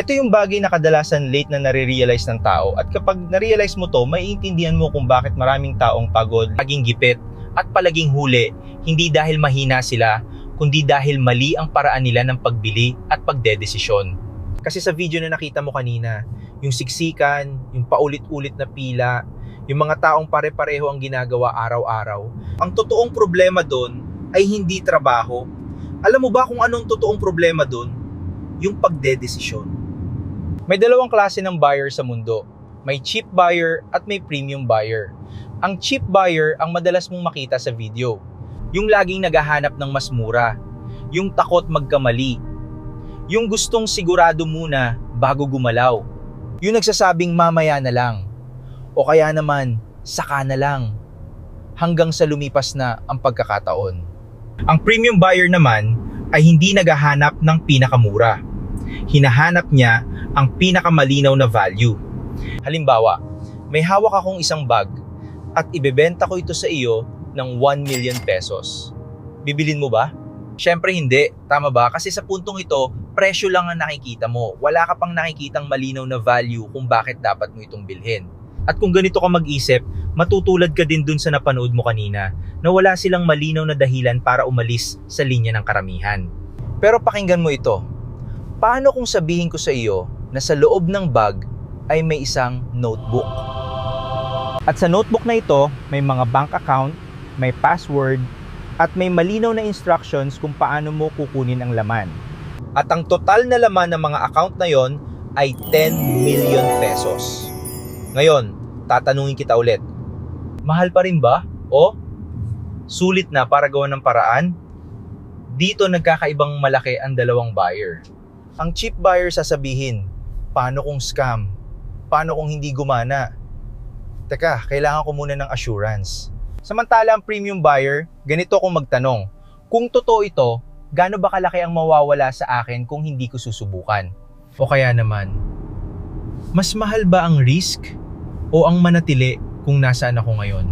Ito yung bagay na kadalasan late na nare-realize ng tao at kapag na-realize mo to, maiintindihan mo kung bakit maraming taong pagod, laging gipit at palaging huli, hindi dahil mahina sila, kundi dahil mali ang paraan nila ng pagbili at pagdedesisyon. Kasi sa video na nakita mo kanina, yung siksikan, yung paulit-ulit na pila, yung mga taong pare-pareho ang ginagawa araw-araw, ang totoong problema doon ay hindi trabaho. Alam mo ba kung anong totoong problema doon? Yung pagdedesisyon. May dalawang klase ng buyer sa mundo. May cheap buyer at may premium buyer. Ang cheap buyer ang madalas mong makita sa video. Yung laging naghahanap ng mas mura. Yung takot magkamali. Yung gustong sigurado muna bago gumalaw. Yung nagsasabing mamaya na lang. O kaya naman, saka na lang. Hanggang sa lumipas na ang pagkakataon. Ang premium buyer naman ay hindi naghahanap ng pinakamura. Hinahanap niya ang pinakamalinaw na value. Halimbawa, may hawak akong isang bag at ibebenta ko ito sa iyo ng 1 million pesos. Bibilin mo ba? Syempre hindi, tama ba? Kasi sa puntong ito, presyo lang ang nakikita mo. Wala ka pang nakikitang malinaw na value kung bakit dapat mo itong bilhin. At kung ganito ka mag-isip, matutulad ka din dun sa napanood mo kanina na wala silang malinaw na dahilan para umalis sa linya ng karamihan. Pero pakinggan mo ito. Paano kung sabihin ko sa iyo na sa loob ng bag ay may isang notebook? At sa notebook na ito, may mga bank account, may password, at may malinaw na instructions kung paano mo kukunin ang laman. At ang total na laman ng mga account na yon ay 10 million pesos. Ngayon, tatanungin kita ulit. Mahal pa rin ba? O sulit na para gawa ng paraan? Dito nagkakaibang malaki ang dalawang buyer. Ang cheap buyer sasabihin, paano kung scam? Paano kung hindi gumana? Teka, kailangan ko muna ng assurance. Samantala ang premium buyer, ganito kung magtanong, kung totoo ito, gaano ba kalaki ang mawawala sa akin kung hindi ko susubukan? O kaya naman, mas mahal ba ang risk o ang manatili kung nasaan ako ngayon?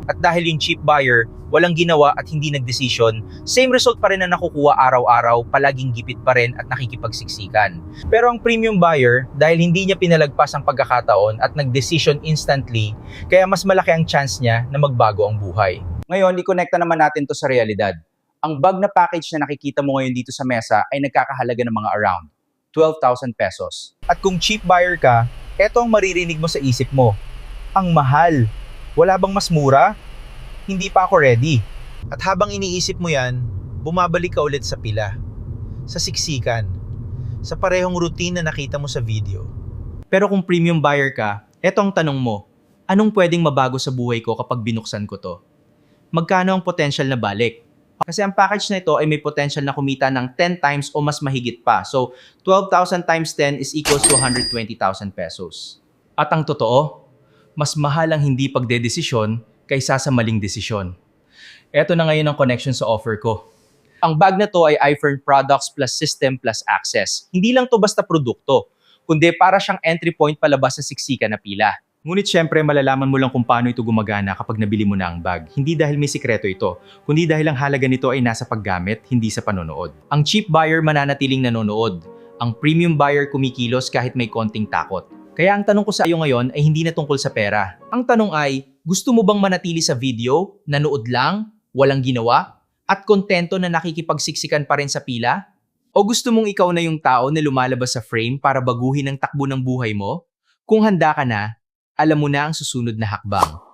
At dahil yung cheap buyer, walang ginawa at hindi nagdesisyon, same result pa rin na nakukuha araw-araw, palaging gipit pa rin at nakikipagsiksikan. Pero ang premium buyer, dahil hindi niya pinalagpas ang pagkakataon at nagdesisyon instantly, kaya mas malaki ang chance niya na magbago ang buhay. Ngayon, ikonekta naman natin to sa realidad. Ang bag na package na nakikita mo ngayon dito sa mesa ay nagkakahalaga ng mga around 12,000 pesos. At kung cheap buyer ka, eto ang maririnig mo sa isip mo. Ang mahal. Wala bang mas mura? Hindi pa ako ready. At habang iniisip mo yan, bumabalik ka ulit sa pila, sa siksikan, sa parehong routine na nakita mo sa video. Pero kung premium buyer ka, eto ang tanong mo, anong pwedeng mabago sa buhay ko kapag binuksan ko to? Magkano ang potential na balik? Kasi ang package na ito ay may potential na kumita ng 10 times o mas mahigit pa. So, 12,000 times 10 is equals to 120,000 pesos. At ang totoo, mas mahal ang hindi pagdedesisyon kaysa sa maling desisyon. Ito na ngayon ang connection sa offer ko. Ang bag na to ay iFern products plus system plus access. Hindi lang to basta produkto, kundi para siyang entry point palabas sa siksikan na pila. Ngunit syempre malalaman mo lang kung paano ito gumagana kapag nabili mo na ang bag. Hindi dahil may sikreto ito, kundi dahil ang halaga nito ay nasa paggamit, hindi sa panonood. Ang cheap buyer mananatiling nanonood. Ang premium buyer kumikilos kahit may konting takot. Kaya ang tanong ko sa iyo ngayon ay hindi na tungkol sa pera. Ang tanong ay, gusto mo bang manatili sa video, nanood lang, walang ginawa, at kontento na nakikipagsiksikan pa rin sa pila? O gusto mong ikaw na yung tao na lumalabas sa frame para baguhin ang takbo ng buhay mo? Kung handa ka na, alam mo na ang susunod na hakbang.